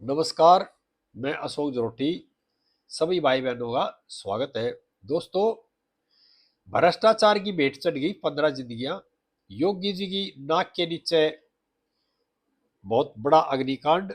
नमस्कार। मैं अशोक जरोटी सभी भाई बहनों का स्वागत है। दोस्तों, भ्रष्टाचार की भेंट चढ़ गई 15 जिंदगियां। योगी जी की नाक के नीचे बहुत बड़ा अग्निकांड।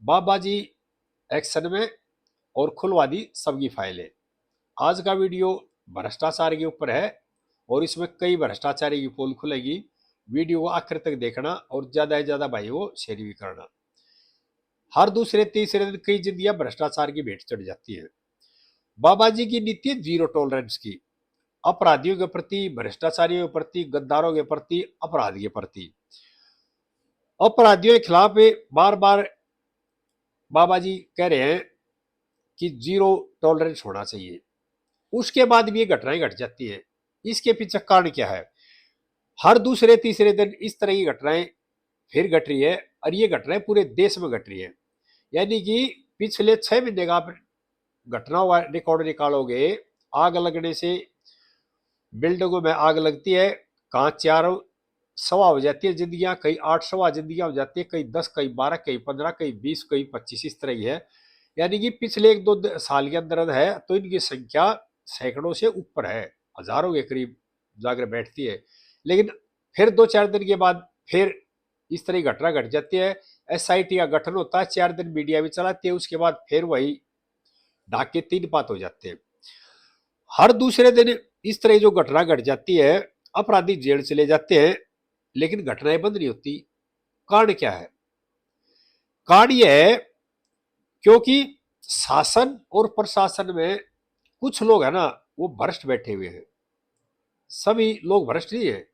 बाबा जी एक्शन में और खुलवा दी सबकी फाइलें। आज का वीडियो भ्रष्टाचार के ऊपर है और इसमें कई भ्रष्टाचारी की पोल खुलेगी। वीडियो को आखिर तक देखना और ज्यादा से ज्यादा भाइयों को शेयर भी करना। हर दूसरे तीसरे दिन कई जिंदगियां भ्रष्टाचार की भेंट चढ़ जाती है। बाबा जी की नीति है जीरो टॉलरेंस की। अपराधियों के प्रति, भ्रष्टाचारियों के प्रति, गद्दारों के प्रति, अपराध के प्रति। अपराधियों के खिलाफ बार बार बाबा जी कह रहे हैं कि जीरो टॉलरेंस होना चाहिए। उसके बाद भी ये घटनाएं घट जाती है। इसके पीछे कारण क्या है? हर दूसरे तीसरे दिन इस तरह की घटनाएं फिर घट रही है और ये घटनाएं पूरे देश में घट रही है। यानी कि पिछले 6 महीने का घटनाओं का रिकॉर्ड निकालोगे। आग लगने से बिल्डिंगों में आग लगती है, कहाँ 4 सवा हो जाती है जिंदगियां, कई 8 सवा जिंदगियां हो जाती है, कई 10, कई 12, कई 15, कई 20, कई 25 इस तरह की है। यानी कि पिछले 1-2 साल के अंदर है तो इनकी संख्या सैकड़ों से ऊपर है, हजारों के करीब जाकर बैठती है। लेकिन फिर 2-4 दिन के बाद फिर इस तरह की घटना घट जाती है। SIT का गठन होता है, 4 दिन मीडिया भी चलाती है, उसके बाद फिर वही ढाके 3 पात हो जाते हैं। हर दूसरे दिन इस तरह जो घटना घट जाती है, अपराधी जेल चले जाते हैं, लेकिन घटनाएं बंद नहीं होती। कारण क्या है? कारण यह है क्योंकि शासन और प्रशासन में कुछ लोग है ना, वो भ्रष्ट बैठे हुए हैं। सभी लोग भ्रष्ट नहीं है।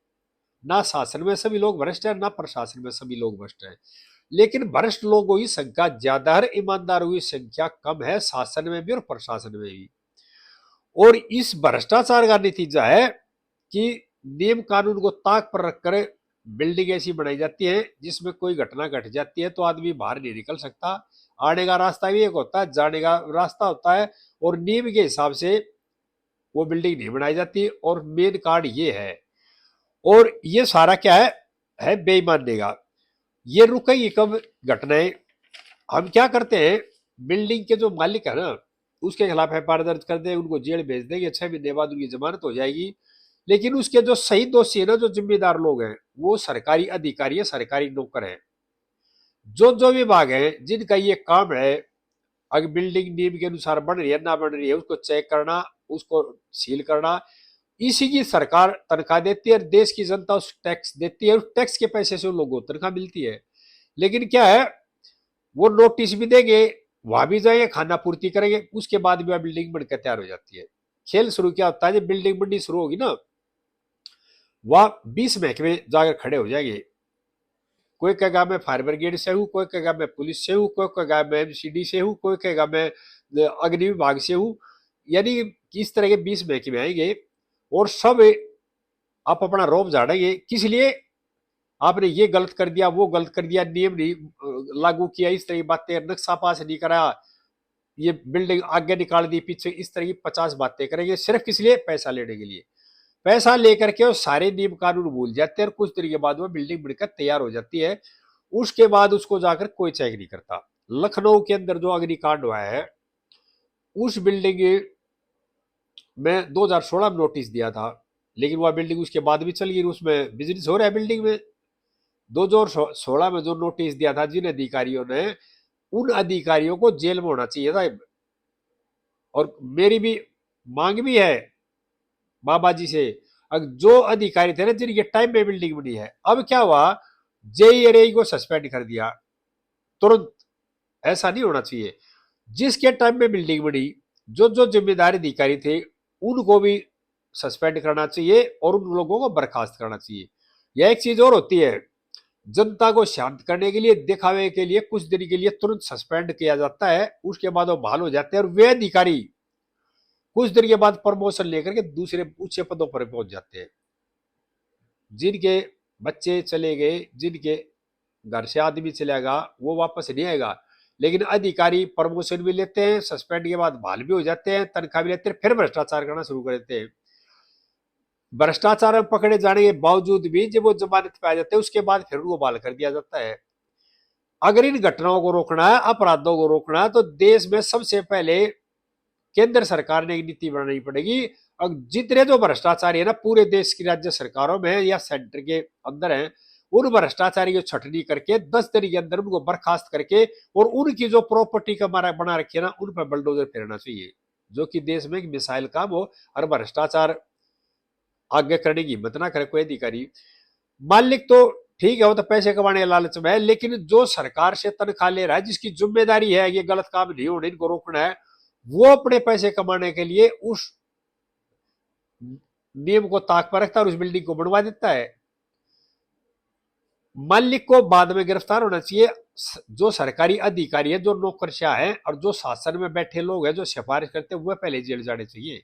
ना शासन में सभी लोग भ्रष्ट है, ना प्रशासन में सभी लोग भ्रष्ट है। लेकिन भ्रष्ट लोगों की संख्या ज्यादा है, ईमानदारों की संख्या कम है, शासन में भी और प्रशासन में भी। और इस भ्रष्टाचार का नतीजा है कि नियम कानून को ताक पर रखकर बिल्डिंग ऐसी बनाई जाती है जिसमें कोई घटना घट जाती है तो आदमी बाहर नहीं निकल सकता। आने का रास्ता भी एक होता है, जाने का रास्ता होता है, और नियम के हिसाब से वो बिल्डिंग नहीं बनाई जाती। और मेन कार्ड ये है। और ये सारा क्या है बेईमानी का। ये रुकेगी कब घटनाएं? हम क्या करते हैं, बिल्डिंग के जो मालिक है ना, उसके खिलाफ FIR दर्ज कर दे, उनको जेल भेज देंगे, 6 महीने बाद उनकी जमानत हो जाएगी। लेकिन उसके जो सही दोषी है ना, जो जिम्मेदार लोग हैं, वो सरकारी अधिकारी है, सरकारी नौकर है। जो जो विभाग है जिनका ये काम है, अगर बिल्डिंग नियम के अनुसार बन रही है ना बन रही है, उसको चेक करना, उसको सील करना, इसी की सरकार तनख्वाह देती है और देश की जनता उस टैक्स देती है। उस टैक्स के पैसे से उन लोगों को तनख्वाह मिलती है। लेकिन क्या है, वो नोटिस भी देंगे, वहां भी जाएंगे, खाना पूर्ति करेंगे, उसके बाद भी वह बिल्डिंग बनकर तैयार हो जाती है। खेल शुरू क्या होता है, जब बिल्डिंग बननी शुरू होगी ना, वह 20 महकमे जाकर खड़े हो जाएंगे। कोई कहेगा मैं फायर ब्रिगेड से हूँ, कोई कहेगा मैं पुलिस से हूँ, कोई कहेगा मैं MCD से हूँ, कोई कहेगा मैं अग्नि विभाग से हूँ। यानी इस तरह के 20 महकमे आएंगे और सब आप अपना रोब झाड़ेंगे। किस लिए? आपने ये गलत कर दिया, वो गलत कर दिया, नियम नहीं लागू किया, इस तरह की बातें, नक्शा पास नहीं कराया, ये बिल्डिंग आगे निकाल दी पीछे, इस तरह की 50 बातें करेंगे। सिर्फ किस लिए? पैसा लेने के लिए। पैसा लेकर के वो सारे नियम कानून भूल जाते हैं और कुछ देर के बाद वो बिल्डिंग बनकर तैयार हो जाती है। उसके बाद उसको जाकर कोई चेक नहीं करता। लखनऊ के अंदर जो अग्निकांड हुआ है, उस बिल्डिंग में 2016 में नोटिस दिया था, लेकिन वह बिल्डिंग उसके बाद भी चल गई, उसमें बिजनेस हो रहा है बिल्डिंग में। 2016 में जो नोटिस दिया था जिन अधिकारियों ने, उन अधिकारियों को जेल में होना चाहिए था। और मेरी भी मांग भी है बाबा जी से, जो अधिकारी थे ना जिनके टाइम में बिल्डिंग बनी है, अब क्या हुआ, JRA को सस्पेंड कर दिया तुरंत। ऐसा नहीं होना चाहिए। जिसके टाइम में बिल्डिंग बनी, जो जो जिम्मेदार अधिकारी थे, उनको भी सस्पेंड करना चाहिए और उन लोगों को बर्खास्त करना चाहिए। यह एक चीज और होती है, जनता को शांत करने के लिए, दिखावे के लिए, कुछ दिन के लिए तुरंत सस्पेंड किया जाता है, उसके बाद वो बहाल हो जाते हैं और वे अधिकारी कुछ दिन के बाद प्रमोशन लेकर के दूसरे ऊंचे पदों पर पहुंच जाते हैं। जिनके बच्चे चले गए, जिनके घर से आदमी चलेगा, वो वापस नहीं आएगा। लेकिन अधिकारी प्रमोशन भी लेते हैं, सस्पेंड के बाद बहाल भी हो जाते हैं, तनख्वाह भी लेते हैं, फिर भ्रष्टाचार करना शुरू कर देते हैं। भ्रष्टाचार में पकड़े जाने के बावजूद भी जब वो जमानत पे आ जाते हैं, उसके बाद फिर उनको बहाल कर दिया जाता है। अगर इन घटनाओं को रोकना है, अपराधों को रोकना है, तो देश में सबसे पहले केंद्र सरकार ने एक नीति बनानी पड़ेगी। और जितने जो भ्रष्टाचारी है ना पूरे देश की राज्य सरकारों में या सेंटर के अंदर है, उन भ्रष्टाचारी की छटनी करके 10 दिन के अंदर उनको बर्खास्त करके और उनकी जो प्रॉपर्टी का मारा बना रखी है ना उन पर बलडोजर फेरना चाहिए, जो कि देश में एक मिसाइल काम हो और भ्रष्टाचार आगे करने की हिम्मत ना करे कोई अधिकारी। मालिक तो ठीक है, वो तो पैसे कमाने के लालच में है, लेकिन जो सरकार से तनख्वाह ले रहा है, जिसकी जिम्मेदारी है ये गलत काम नहीं होने इनको रोकना है, वो अपने पैसे कमाने के लिए उस नियम को ताक पर रखता है और उस बिल्डिंग को बनवा देता है। मालिक को बाद में गिरफ्तार होना चाहिए। जो सरकारी अधिकारी है, जो नौकरशाह है और जो शासन में बैठे लोग हैं जो सिफारिश करते हैं, वह पहले जेल जाने चाहिए।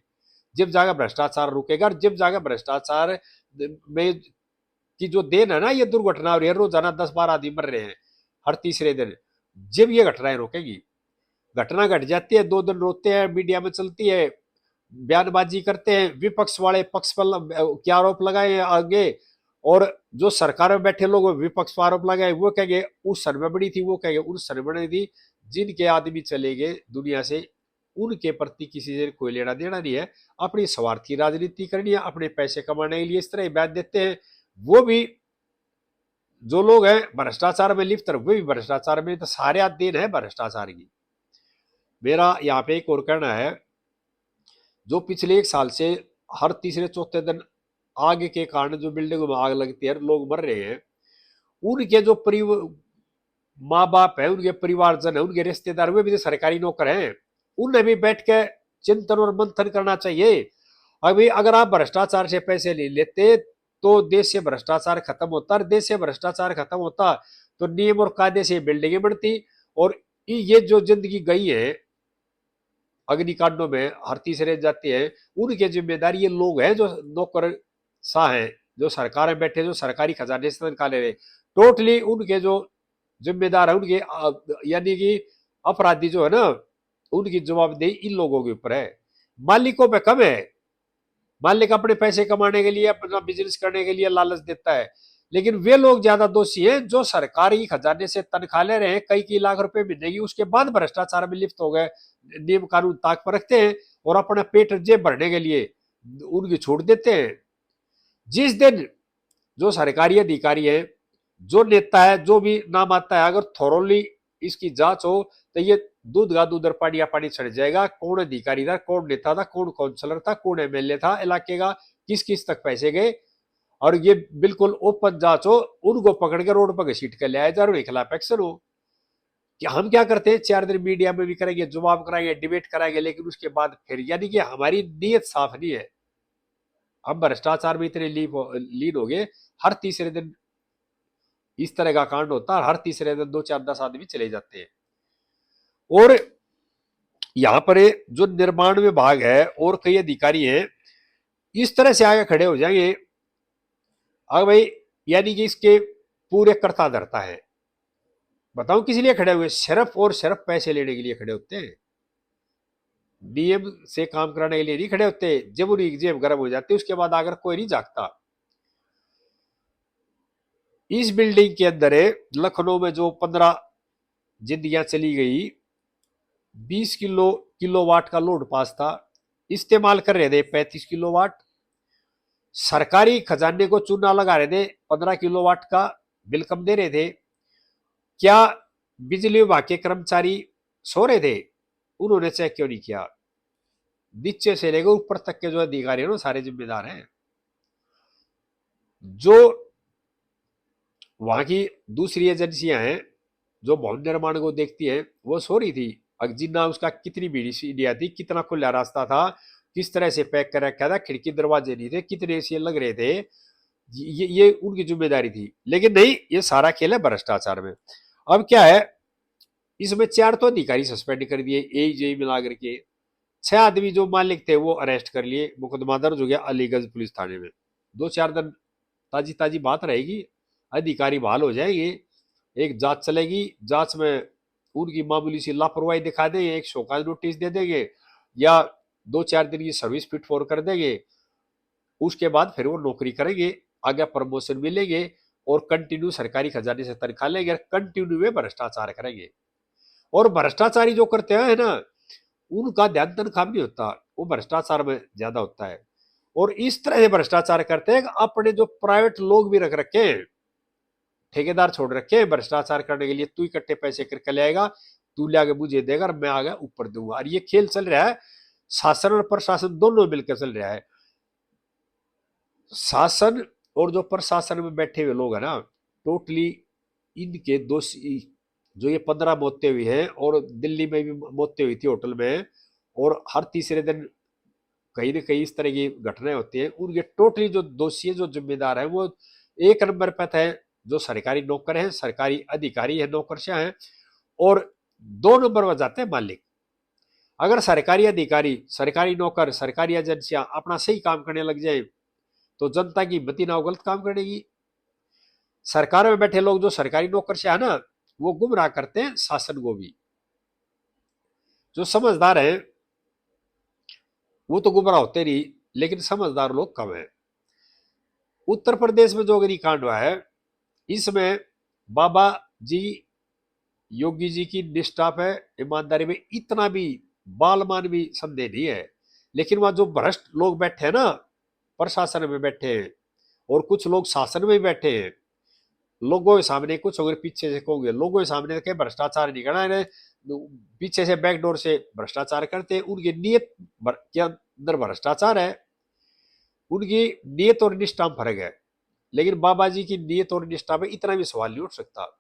जब जाकर भ्रष्टाचार रुकेगा और जब जाकर भ्रष्टाचार में की जो देन है ना, ये दुर्घटना हो रही है, रोजाना 10-12 आदमी मर रहे हैं हर तीसरे दिन, जब ये घटनाएं रोकेगी। घटना घट जाती है, 2 दिन रोते हैं, मीडिया में चलती है, बयानबाजी करते हैं, विपक्ष वाले पक्ष पर क्या आरोप लगाए आगे, और जो सरकार में बैठे लोग विपक्ष पर आरोप लगाए, वो कहेंगे उस सन में बड़ी थी, वो कहेंगे उस सन में बड़ी थी। जिनके आदमी चले गए दुनिया से, उनके प्रति किसी से कोई लेना देना नहीं है, अपनी स्वार्थी राजनीति करनी है, अपने पैसे कमाने के लिए इस तरह बयान देते हैं। वो भी जो लोग हैं भ्रष्टाचार में लिप्त, वो भी भ्रष्टाचार में, तो सारे दिन है भ्रष्टाचार की। मेरा यहाँ पे एक और कहना है, जो पिछले 1 साल से हर तीसरे चौथे दिन आग के कारण जो बिल्डिंगों में आग लगती है, लोग मर रहे हैं, उनके जो माँ बाप है, उनके परिवारजन है, उनके रिश्तेदार, वे भी तो सरकारी नौकर हैं, उन्हें भी बैठ के चिंतन और मंथन करना चाहिए। अभी अगर आप भ्रष्टाचार से पैसे ले लेते तो देश से भ्रष्टाचार खत्म होता, और देश से भ्रष्टाचार खत्म होता तो नियम और कायदे से बिल्डिंगें बनती, और ये जो जिंदगी गई है अग्निकांडों में हर तीसरे जाती है, उनके जिम्मेदारी ये लोग हैं जो नौकर सा हैं, जो सरकार में बैठे, जो सरकारी खजाने से निकाले रहे, टोटली उनके जो जिम्मेदार है, उनके यानी कि अपराधी जो है ना, उनकी जवाबदेही इन लोगों के ऊपर है। मालिकों पे कम है, मालिक अपने पैसे कमाने के लिए, अपना बिजनेस करने के लिए लालच देता है, लेकिन वे लोग ज्यादा दोषी हैं जो सरकारी खजाने से तनख्वाह ले रहे हैं, कई लाख रुपए मिलेगी, उसके बाद भ्रष्टाचार में लिप्त हो गए, नियम कानून ताक पर रखते हैं और अपना पेट जेब भरने के लिए उनकी छूट देते हैं। जिस दिन जो सरकारी अधिकारी है, जो नेता है, जो भी नाम आता है, अगर थोरोली इसकी जांच हो तो ये दूध का दूध और पानी का पानी चढ़ जाएगा। कौन अधिकारी था, कौन नेता था, कौन काउंसलर था, कौन एमएलए था इलाके का, किस किस तक पैसे गए, और ये बिल्कुल ओपन जांच हो, उनको पकड़ के रोड पर घसीट कर ले आया जाए और उनके खिलाफ एक्शन हो। कि हम क्या करते हैं, 4 दिन मीडिया में भी करेंगे, जवाब कराएंगे, डिबेट कराएंगे, लेकिन उसके बाद फिर यानी कि हमारी नीयत साफ नहीं है। हम भ्रष्टाचार में इतने लीन हो गए, हर तीसरे दिन इस तरह का कांड होता है, हर तीसरे दिन 2-4-10 आदमी चले जाते हैं। और यहाँ पर जो निर्माण विभाग है और कई अधिकारी हैं, इस तरह से आगे खड़े हो जाएंगे, अगर भाई यानी कि इसके पूरे कर्ता धरता है। बताओ किस लिए खड़े हुए, सिर्फ और सिर्फ पैसे लेने के लिए खड़े होते हैं, नियम से काम कराने के लिए नहीं खड़े होते। जब उनकी जेब गर्म हो जाती है उसके बाद आकर कोई नहीं जागता। इस बिल्डिंग के अंदर लखनऊ में जो 15 जिंदगियां चली गई, 20 किलोवाट का लोड पास था, इस्तेमाल कर रहे थे 35 किलोवाट, सरकारी खजाने को चूना लगा रहे थे, 15 किलोवाट का बिल कम दे रहे थे। क्या बिजली विभाग के कर्मचारी सो रहे थे? उन्होंने चेक क्यों नहीं किया? नीचे से लेकर ऊपर तक के जो अधिकारी हैं सारे जिम्मेदार हैं। जो वहां की दूसरी एजेंसियां हैं जो भवन निर्माण को देखती है, वो सो रही थी। जिन्ना उसका कितनी भीड़ इंडिया थी, कितना खुला रास्ता था, किस तरह से पैक कर रखा था, खिड़की दरवाजे नहीं थे, कितने एसी लग रहे थे, ये उनकी जिम्मेदारी थी। लेकिन नहीं, ये सारा खेल है भ्रष्टाचार में। अब क्या है, इसमें 4 तो अधिकारी सस्पेंड कर दिए, एजेई मिला करके 6 आदमी जो मालिक थे वो अरेस्ट कर लिए, मुकदमा दर्ज हो गया अलीगंज पुलिस थाने में। 2-4 दिन ताजी ताजी बात रहेगी, अधिकारी बहाल हो जाएंगे, एक जांच चलेगी, जांच में उनकी मामूली सी लापरवाही दिखा देंगे, एक शोकाज नोटिस दे देंगे या 2-4 दिन की सर्विस फिट फॉर कर देंगे, उसके बाद फिर वो नौकरी करेंगे, आगे प्रमोशन मिलेंगे और कंटिन्यू सरकारी खजाने से तनख्वाह लेंगे, कंटिन्यू में भ्रष्टाचार करेंगे। और भ्रष्टाचारी जो करते हैं ना, उनका ध्यान तनख्वाह में नहीं होता, वो भ्रष्टाचार में ज्यादा होता है। और इस तरह से भ्रष्टाचार करते हैं कि अपने जो प्राइवेट लोग भी रख रखे हैं, ठेकेदार छोड़ रखे हैं भ्रष्टाचार करने के लिए, तू इकट्ठे पैसे करके लाएगा, तू ले आगे मुझे देगा और मैं आगे ऊपर दूंगा। और ये खेल चल रहा है, शासन और प्रशासन दोनों मिलकर चल रहा है। शासन और जो प्रशासन में बैठे हुए लोग हैं ना, टोटली इनके दोषी, जो ये 15 मौतें हुई हैं और दिल्ली में भी मौतें हुई थी होटल में, और हर तीसरे दिन कहीं ना कहीं इस तरह की घटनाएं होती हैं, उनके टोटली जो दोषी है, जो जिम्मेदार है, वो एक नंबर पर है जो सरकारी नौकर हैं, सरकारी अधिकारी है, नौकरशाह हैं, और 2 नंबर पर जाते हैं मालिक। अगर सरकारी अधिकारी, सरकारी नौकर, सरकारी एजेंसियां अपना सही काम करने लग जाए तो जनता की हिम्मत ना गलत काम करेगी। सरकार में बैठे लोग जो सरकारी नौकरशाह है ना, वो गुमराह करते हैं शासन को भी। जो समझदार है वो तो गुमराह होते नहीं, लेकिन समझदार लोग कम है। उत्तर प्रदेश में जो अग्निकांड हुआ है, इसमें बाबा जी, योगी जी की निष्ठा पे, ईमानदारी में इतना भी बालमान भी संदेह नहीं है। लेकिन वहां जो भ्रष्ट लोग बैठे हैं ना, प्रशासन में बैठे हैं और कुछ लोग शासन में बैठे हैं, लोगों के सामने कुछ अगर पीछे से कहोगे, लोगों के सामने के भ्रष्टाचार नहीं करना है, पीछे से बैकडोर से भ्रष्टाचार करते हैं, उनकी नीयत के अंदर भ्रष्टाचार है, उनकी नीयत और निष्ठा में फर्क है। लेकिन बाबा जी की नीयत और निष्ठा में इतना भी सवाल नहीं उठ सकता।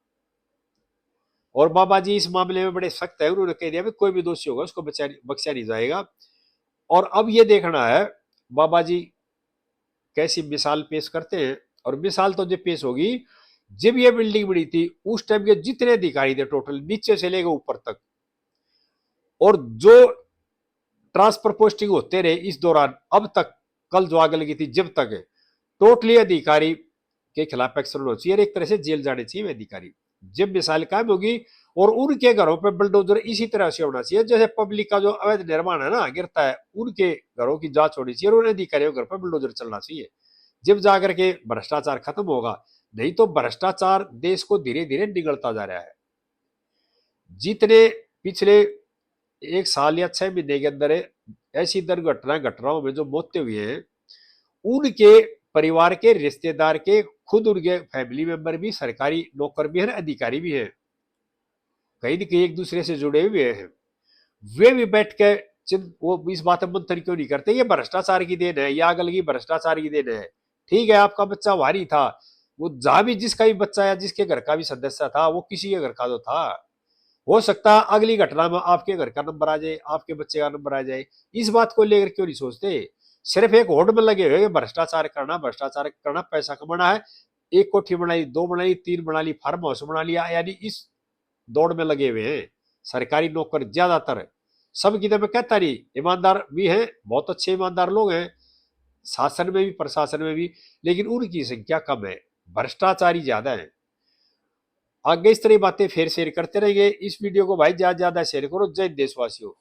और बाबा जी इस मामले में बड़े सख्त है, उन्होंने कह दिया कि कोई भी दोषी होगा उसको बख्शा नहीं जाएगा। और अब ये देखना है बाबा जी कैसी मिसाल पेश करते हैं। और मिसाल तो जब पेश होगी जब ये बिल्डिंग बनी थी, उस टाइम के जितने अधिकारी थे टोटल नीचे से लेकर ऊपर तक, और जो ट्रांसफर पोस्टिंग होते रहे इस दौरान, अब तक, कल जो आग लगी थी जब तक, टोटली अधिकारी के खिलाफ एक्शन होना चाहिए, एक तरह से जेल जाने चाहिए अधिकारी। जब मिसाल कायम होगी और उनके घरों पे बुलडोजर इसी तरह से होना चाहिए, जैसे पब्लिक का जो अवैध निर्माण है ना गिरता है, उनके घरों की जांच होनी चाहिए और उन अधिकारियों के घर पर बुलडोजर चलना चाहिए, जब जाकर के भ्रष्टाचार खत्म होगा। नहीं तो भ्रष्टाचार देश को धीरे धीरे निगलता जा रहा है। जितने पिछले 1 साल या 6 महीने के अंदर ऐसी दुर्घटना घटनाओं में जो मौतें हुई हैं, उनके परिवार के, रिश्तेदार के, खुद उनके फैमिली मेंबर भी सरकारी नौकर भी है, अधिकारी भी है, कहीं न कहीं एक दूसरे से जुड़े हुए हैं। वे भी बैठ के वो इस बात में मंथन क्यों नहीं करते, ये भ्रष्टाचार की देन है, या अगल की भ्रष्टाचार की देन है। ठीक है, आपका बच्चा भारी था, वो जहां भी जिसका भी बच्चा या जिसके घर का भी सदस्य था, वो किसी के घर का तो था, हो सकता है अगली घटना में आपके घर का नंबर आ जाए, आपके बच्चे का नंबर आ जाए। इस बात को लेकर क्यों नहीं सोचते? सिर्फ एक होड़ में लगे हुए भ्रष्टाचार करना, भ्रष्टाचार करना, पैसा कमाना है। एक कोठी बनाई, 2 बनाई, 3 बना ली, फार्म हाउस बना लिया, यानी इस दौड़ में लगे हुए हैं सरकारी नौकर ज्यादातर। सब की तो मैं कहता नहीं, ईमानदार भी हैं, बहुत अच्छे ईमानदार लोग हैं शासन में भी प्रशासन में भी, लेकिन उनकी संख्या कम है, भ्रष्टाचारी ज्यादा है। आगे इस तरह बातें फिर शेयर करते रहेंगे। इस वीडियो को भाई ज्यादा ज्यादा शेयर करो। जय देशवासियों।